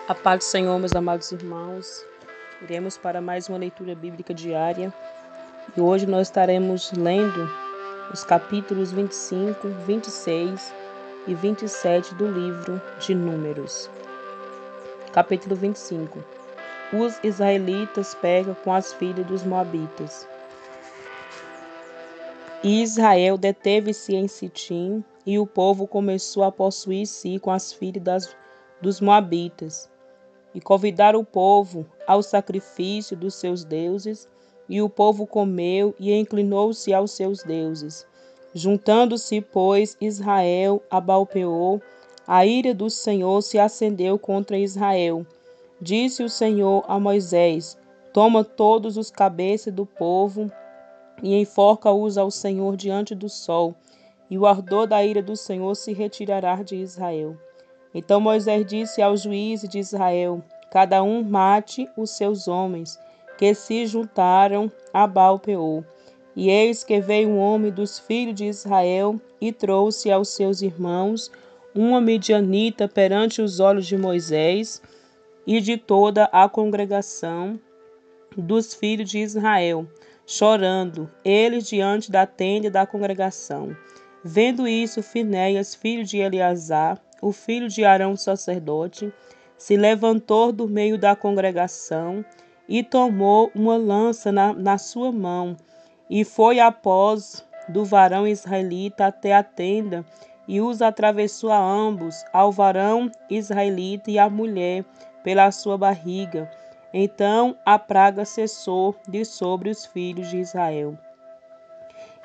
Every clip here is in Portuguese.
A paz do Senhor, meus amados irmãos. Iremos para mais uma leitura bíblica diária. E hoje nós estaremos lendo os capítulos 25, 26 e 27 do livro de Números. Capítulo 25. Os israelitas pecam com as filhas dos moabitas. E Israel deteve-se em Sitim, e o povo começou a possuir-se com as filhas dos moabitas. E convidaram o povo ao sacrifício dos seus deuses, e o povo comeu e inclinou-se aos seus deuses. Juntando-se, pois, Israel a Baal-peor, a ira do Senhor se acendeu contra Israel. Disse o Senhor a Moisés: Toma todos os cabeças do povo e enforca-os ao Senhor diante do sol, e o ardor da ira do Senhor se retirará de Israel. Então Moisés disse aos juízes de Israel: Cada um mate os seus homens, que se juntaram a Baal-peor. E eis que veio um homem dos filhos de Israel e trouxe aos seus irmãos uma midianita perante os olhos de Moisés e de toda a congregação dos filhos de Israel, chorando, eles diante da tenda da congregação. Vendo isso, Finéias, filho de Eleazar, o filho de Arão, sacerdote, se levantou do meio da congregação e tomou uma lança na sua mão e foi após do varão israelita até a tenda e os atravessou a ambos, ao varão israelita e à mulher, pela sua barriga. Então a praga cessou de sobre os filhos de Israel.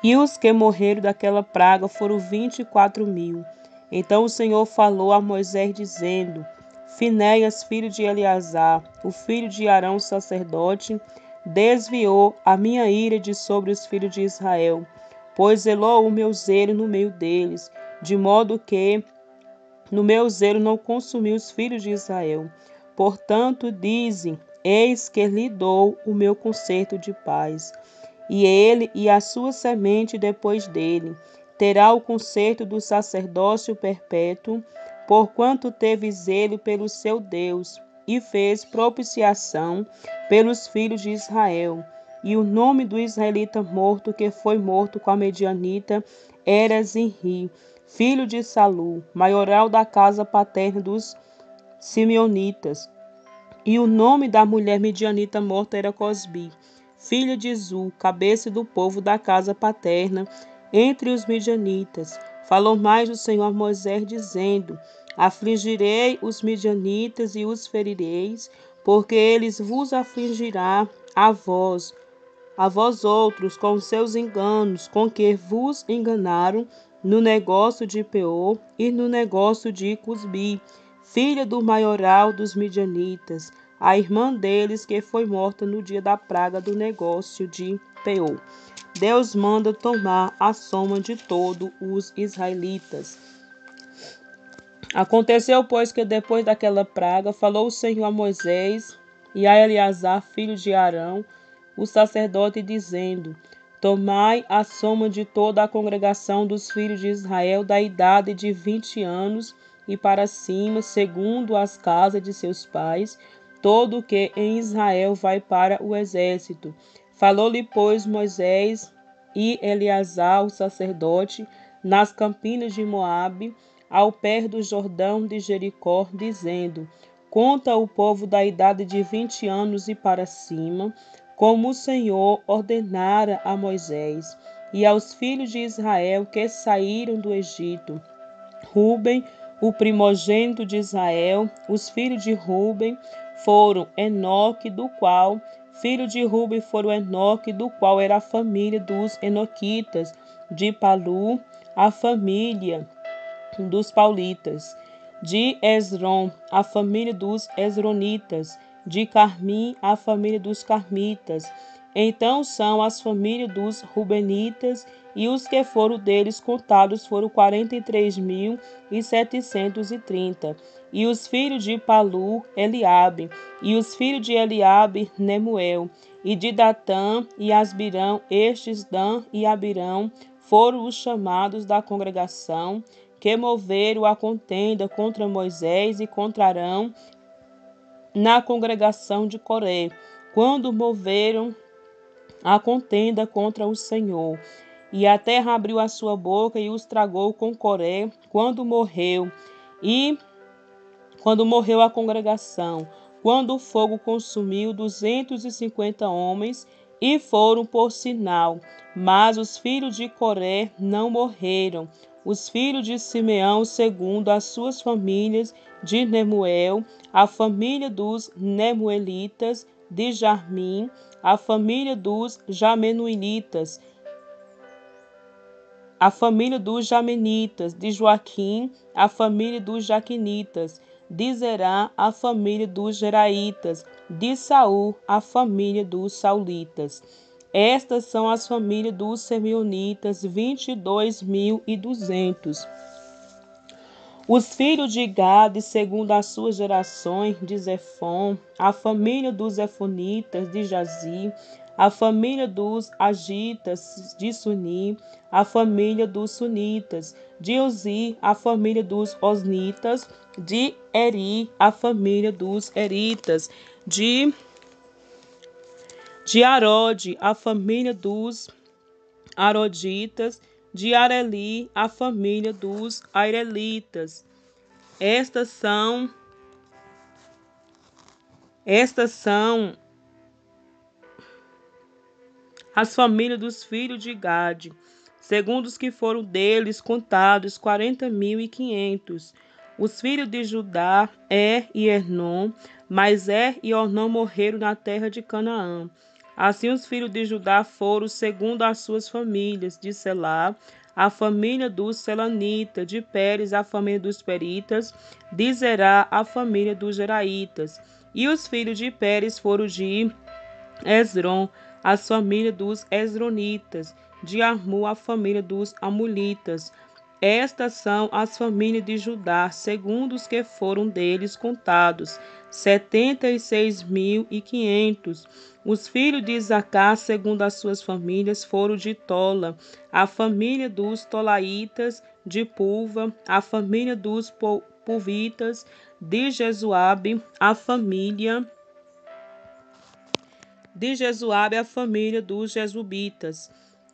E os que morreram daquela praga foram 24.000. Então o Senhor falou a Moisés, dizendo: Finéias, filho de Eleazar, o filho de Arão, sacerdote, desviou a minha ira de sobre os filhos de Israel, pois zelou o meu zelo no meio deles, de modo que no meu zelo não consumi os filhos de Israel. Portanto, dizem: Eis que lhe dou o meu concerto de paz. E ele e a sua semente depois dele terá o concerto do sacerdócio perpétuo, porquanto teve zelo pelo seu Deus e fez propiciação pelos filhos de Israel. E o nome do israelita morto que foi morto com a medianita era Zinri, filho de Salu, maioral da casa paterna dos simeonitas. E o nome da mulher medianita morta era Cosbi, filha de Zu, cabeça do povo da casa paterna, entre os midianitas. Falou mais o Senhor a Moisés, dizendo: Afligirei os midianitas e os ferireis, porque eles vos afligirá a vós outros, com os seus enganos, com que vos enganaram no negócio de Peor e no negócio de Cusbi, filha do maioral dos midianitas, a irmã deles que foi morta no dia da praga do negócio de Peor. Deus manda tomar a soma de todos os israelitas. Aconteceu, pois, que depois daquela praga, falou o Senhor a Moisés e a Eleazar, filho de Arão, o sacerdote, dizendo: Tomai a soma de toda a congregação dos filhos de Israel da idade de 20 anos e para cima, segundo as casas de seus pais, todo o que em Israel vai para o exército. Falou-lhe, pois, Moisés e Eleazar, o sacerdote, nas campinas de Moabe, ao pé do Jordão de Jericó, dizendo: Conta o povo da idade de 20 anos e para cima, como o Senhor ordenara a Moisés, e aos filhos de Israel que saíram do Egito. Ruben, o primogênito de Israel, os filhos de Ruben foram Enoque, do qual era a família dos Enoquitas, de Palu, a família dos Paulitas, de Esrom, a família dos Esronitas, de Carmim, a família dos Carmitas. Então são as famílias dos Rubenitas, e os que foram deles contados foram 43.730. E os filhos de Palu, Eliabe, e os filhos de Eliabe, Nemuel, e de Datã e Asbirão, estes Dan e Abirão, foram os chamados da congregação, que moveram a contenda contra Moisés e contra Arão, na congregação de Coré, quando moveram a contenda contra o Senhor. E a terra abriu a sua boca e os tragou com Coré, quando morreu a congregação, quando o fogo consumiu 250 homens, e foram por sinal. Mas os filhos de Coré não morreram. Os filhos de Simeão, segundo as suas famílias, de Nemuel, a família dos Nemuelitas, de Jarmim, a família dos Jamenuelitas, a família dos Jamenitas, de Joaquim, a família dos Jaquinitas, de Zerá, a família dos Geraitas, de Saul, a família dos Saulitas. Estas são as famílias dos Simeonitas, 22.200. Os filhos de Gade, segundo as suas gerações, de Zefon, a família dos Zefonitas, de Jazi, a família dos Agitas, de Suni, a família dos Sunitas, de Uzi, a família dos Osnitas, de Eri, a família dos Eritas, de Arode, a família dos Aroditas, de Areli, a família dos Arelitas. Estas são as famílias dos filhos de Gade, segundo os que foram deles contados, 40.500. Os filhos de Judá, e Ernon, mas e Ornão morreram na terra de Canaã. Assim os filhos de Judá foram segundo as suas famílias, de Selá, a família dos Selanitas, de Pérez, a família dos Peritas, de Zerá, a família dos Geraitas. E os filhos de Pérez foram de Esrom, as famílias dos Esronitas, de Armu, a família dos Amulitas. Estas são as famílias de Judá, segundo os que foram deles contados, 76.500. Os filhos de Isacar, segundo as suas famílias, foram de Tola, a família dos Tolaitas, de Pulva, a família dos Pulvitas, de Jesuabe, a família dos Jesubitas,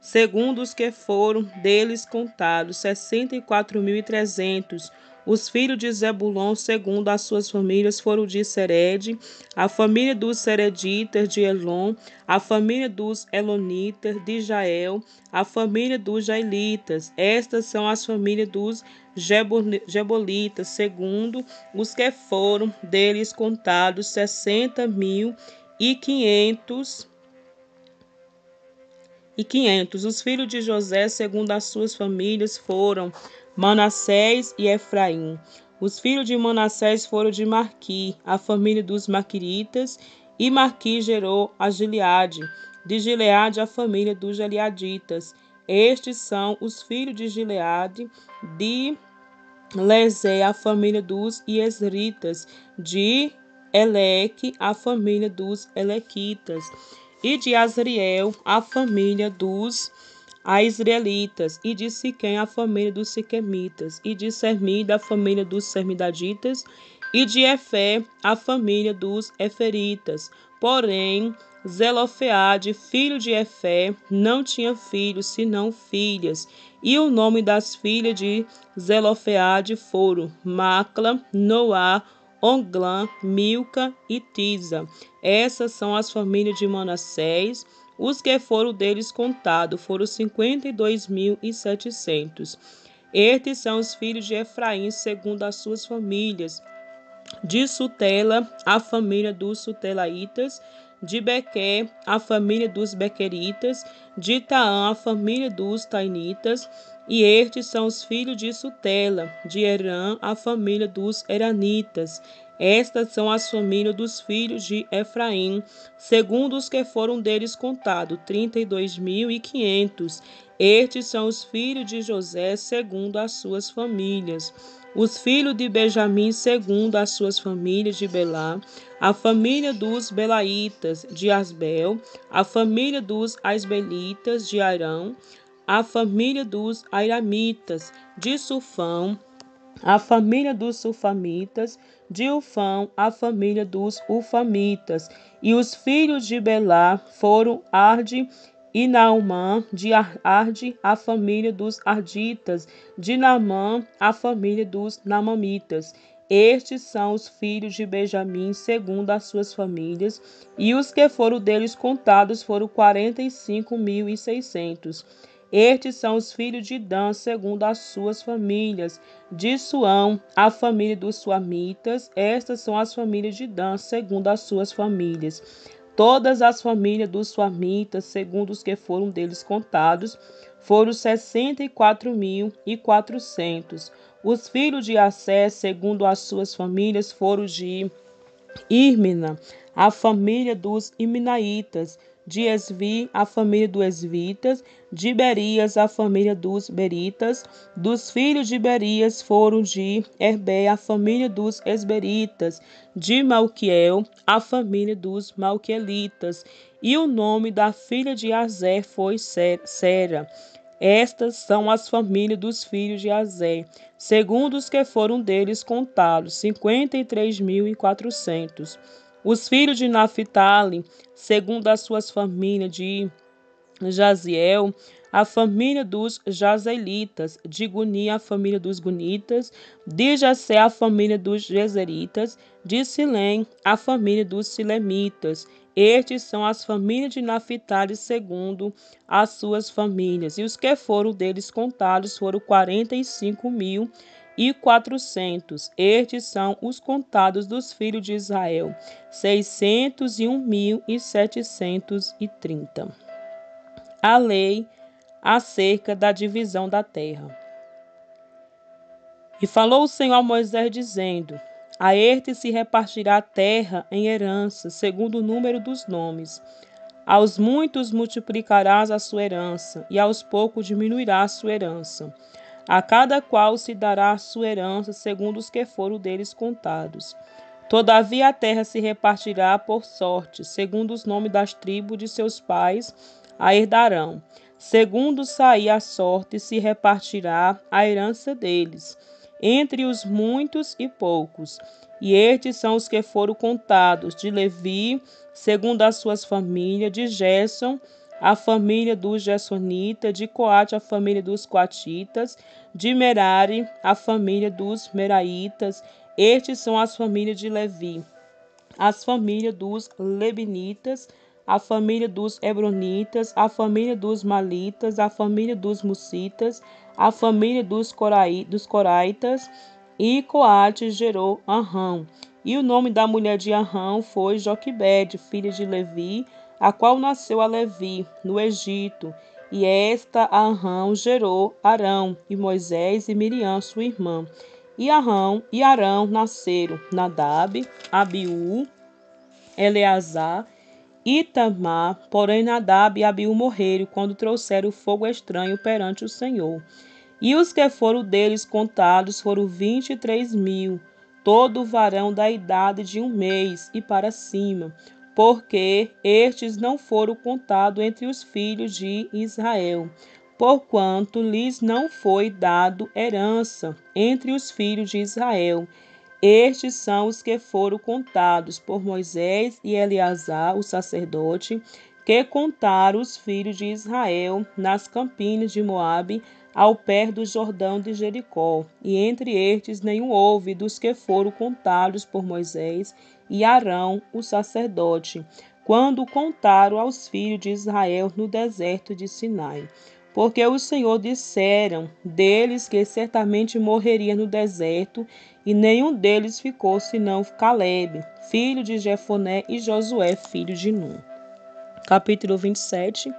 segundo os que foram deles contados, 64.300. Os filhos de Zebulon, segundo as suas famílias, foram de Sered, a família dos Sereditas, de Elon, a família dos Elonitas, de Jael, a família dos Jaelitas. Estas são as famílias dos Jebolitas, segundo os que foram deles contados, 60.500. Os filhos de José, segundo as suas famílias, foram Manassés e Efraim. Os filhos de Manassés foram de Marqui, a família dos Maquiritas, e Marqui gerou a Gileade. De Gileade, a família dos Gileaditas. Estes são os filhos de Gileade, de Lezé, a família dos Iesritas, de Eleque, a família dos Elequitas, e de Azriel, a família dos Aisraelitas, e de Siquém, a família dos Siquemitas, e de Sermida, a família dos Sermidaditas, e de Efé, a família dos Eferitas. Porém, Zelofeade, filho de Efé, não tinha filhos, senão filhas, e o nome das filhas de Zelofeade foram Macla, Noá, Onglã, Milca e Tisa. Essas são as famílias de Manassés. Os que foram deles contados foram 52.700. Estes são os filhos de Efraim, segundo as suas famílias. De Sutela, a família dos Sutelaitas. De Bequer, a família dos Bequeritas. De Taã, a família dos Tainitas. E estes são os filhos de Sutela. De Herã, a família dos Eranitas. Estas são as famílias dos filhos de Efraim, segundo os que foram deles contados, 32.500. Estes são os filhos de José, segundo as suas famílias. Os filhos de Benjamim, segundo as suas famílias, de Belá, a família dos Belaitas, de Asbel, a família dos Asbelitas, de Arão, a família dos Airamitas, de Sufão, a família dos Sufamitas, de Ufão, a família dos Ufamitas. E os filhos de Belá foram Arde e Naamã, de Arde, a família dos Arditas, de Naamã, a família dos Naamamitas. Estes são os filhos de Benjamim, segundo as suas famílias, e os que foram deles contados foram 45.600. Estes são os filhos de Dan, segundo as suas famílias. De Suão, a família dos Suamitas. Estas são as famílias de Dan, segundo as suas famílias. Todas as famílias dos Suamitas, segundo os que foram deles contados, foram 64.400. Os filhos de Assé, segundo as suas famílias, foram de Irmina, a família dos Iminaitas, de Esvi, a família dos Esvitas, de Berias, a família dos Beritas. Dos filhos de Berias foram de Herbé, a família dos Esberitas, de Malquiel, a família dos Malquielitas. E o nome da filha de Azé foi Sera. Estas são as famílias dos filhos de Azé, segundo os que foram deles contados, 53.400. Os filhos de Naphtali, segundo as suas famílias, de Jaziel, a família dos Jazelitas, de Guni, a família dos Gunitas, de Jessé, a família dos Jezeritas, de Silém, a família dos Silemitas. Estes são as famílias de Naphtali, segundo as suas famílias. E os que foram deles contados foram 45.400. Estes são os contados dos filhos de Israel, 601.730. A lei acerca da divisão da terra. E falou o Senhor a Moisés, dizendo: a este se repartirá a terra em herança, segundo o número dos nomes. Aos muitos multiplicarás a sua herança, e aos poucos diminuirá a sua herança. A cada qual se dará a sua herança, segundo os que foram deles contados. Todavia a terra se repartirá por sorte, segundo os nomes das tribos de seus pais a herdarão. Segundo sair a sorte, se repartirá a herança deles, entre os muitos e poucos. E estes são os que foram contados: de Levi, segundo as suas famílias, de Gerson, a família dos Gersonitas, de Coate, a família dos Coatitas, de Merari, a família dos Meraitas. Estes são as famílias de Levi: as famílias dos Lebinitas, a família dos Hebronitas, a família dos Malitas, a família dos Musitas, a família dos Coraitas. E Coate gerou Arrão. E o nome da mulher de Arrão foi Joquebede, filha de Levi, a qual nasceu a Levi, no Egito. E esta Arrão gerou Arão, e Moisés e Miriam, sua irmã. E Arão e Arão nasceram Nadab, Abiú, Eleazar e Itamar. Porém Nadab e Abiú morreram quando trouxeram o fogo estranho perante o Senhor. E os que foram deles contados foram 23.000, todo varão da idade de 1 mês e para cima, porque estes não foram contados entre os filhos de Israel, porquanto lhes não foi dado herança entre os filhos de Israel. Estes são os que foram contados por Moisés e Eleazar, o sacerdote, que contaram os filhos de Israel nas campinas de Moabe, ao pé do Jordão de Jericó. E entre estes nenhum houve dos que foram contados por Moisés e Arão, o sacerdote, quando contaram aos filhos de Israel no deserto de Sinai. Porque o Senhor disseram deles que certamente morreria no deserto, e nenhum deles ficou senão Calebe, filho de Jefoné, e Josué, filho de Nun. Capítulo 27.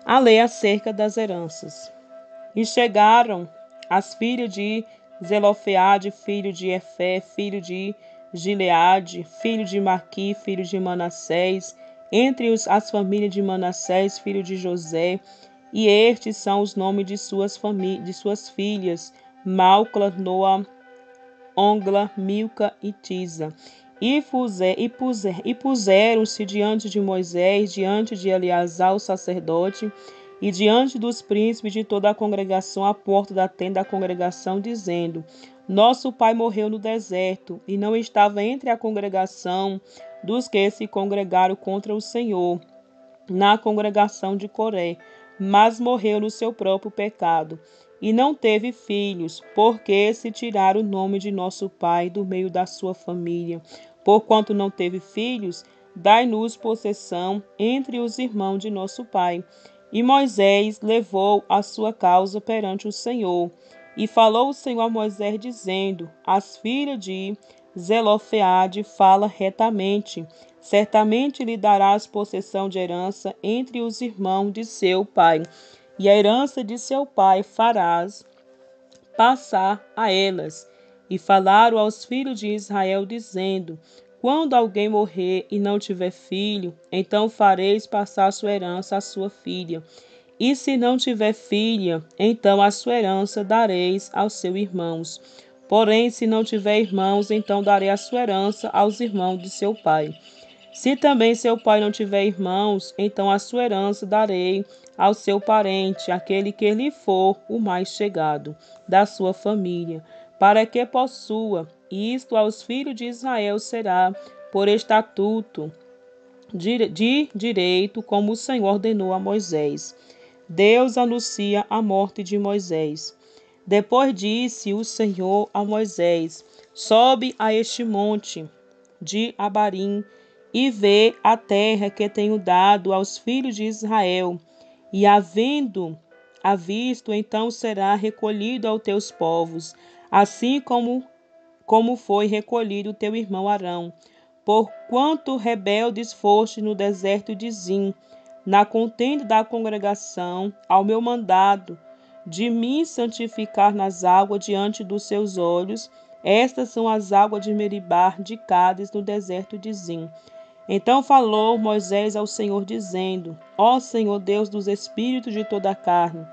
A lei acerca das heranças. E chegaram as filhas de Zelofeade, filho de Efé, filho de Gileade, filho de Maqui, filho de Manassés, entre as famílias de Manassés, filho de José. E estes são os nomes de suas filhas: Malcla, Noa, Ongla, Milca e Tisa. E puseram-se diante de Moisés, diante de Eleazar, o sacerdote, e diante dos príncipes de toda a congregação à porta da tenda da congregação, dizendo: Nosso pai morreu no deserto, e não estava entre a congregação dos que se congregaram contra o Senhor, na congregação de Coré, mas morreu no seu próprio pecado, e não teve filhos, porque se tiraram o nome de nosso pai do meio da sua família. Porquanto não teve filhos, dai-nos possessão entre os irmãos de nosso pai. E Moisés levou a sua causa perante o Senhor. E falou o Senhor a Moisés, dizendo: As filhas de Zelofeade fala retamente. Certamente lhe darás possessão de herança entre os irmãos de seu pai, e a herança de seu pai farás passar a elas. E falaram aos filhos de Israel, dizendo: Quando alguém morrer e não tiver filho, então fareis passar sua herança à sua filha. E se não tiver filha, então a sua herança dareis aos seus irmãos. Porém, se não tiver irmãos, então darei a sua herança aos irmãos de seu pai. Se também seu pai não tiver irmãos, então a sua herança darei ao seu parente, aquele que lhe for o mais chegado da sua família, para que possua. Isto aos filhos de Israel será por estatuto de direito, como o Senhor ordenou a Moisés. Deus anuncia a morte de Moisés. Depois disse o Senhor a Moisés: Sobe a este monte de Abarim e vê a terra que tenho dado aos filhos de Israel. E havendo-a visto, então será recolhido aos teus povos, assim como foi recolhido teu irmão Arão. Porquanto rebeldes foste no deserto de Zim, na contenda da congregação, ao meu mandado, de me santificar nas águas diante dos seus olhos. Estas são as águas de Meribá, de Cádiz, no deserto de Zim. Então falou Moisés ao Senhor, dizendo: Ó Senhor Deus dos espíritos de toda a carne,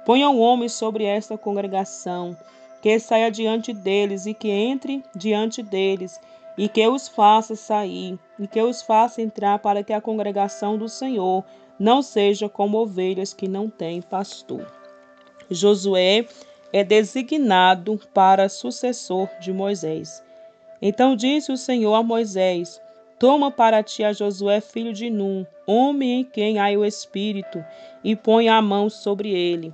ponha um homem sobre esta congregação, que saia diante deles e que entre diante deles, e que os faça sair, e que os faça entrar, para que a congregação do Senhor não seja como ovelhas que não têm pastor. Josué é designado para sucessor de Moisés. Então disse o Senhor a Moisés: Toma para ti a Josué filho de Num, homem em quem há o Espírito, e põe a mão sobre ele.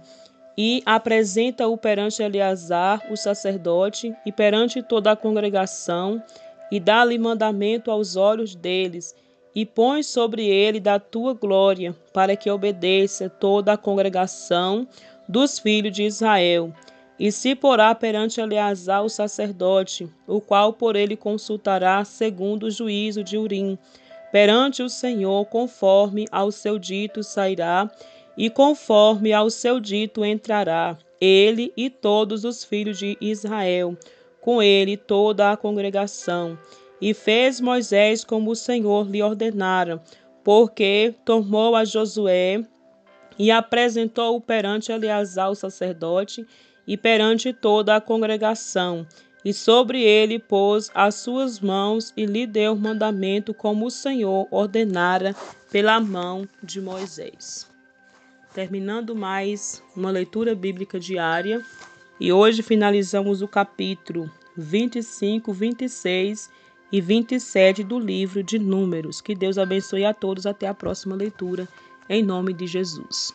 E apresenta-o perante Eleazar, o sacerdote, e perante toda a congregação, e dá-lhe mandamento aos olhos deles, e põe sobre ele da tua glória, para que obedeça toda a congregação dos filhos de Israel. E se porá perante Eleazar o sacerdote, o qual por ele consultará segundo o juízo de Urim. Perante o Senhor, conforme ao seu dito sairá, e conforme ao seu dito entrará, ele e todos os filhos de Israel, com ele toda a congregação. E fez Moisés como o Senhor lhe ordenara, porque tomou a Josué e apresentou-o perante Eleazar o sacerdote e perante toda a congregação. E sobre ele pôs as suas mãos e lhe deu mandamento como o Senhor ordenara pela mão de Moisés. Terminando mais uma leitura bíblica diária, e hoje finalizamos o capítulo 25, 26 e 27 do livro de Números. Que Deus abençoe a todos. Até a próxima leitura, em nome de Jesus.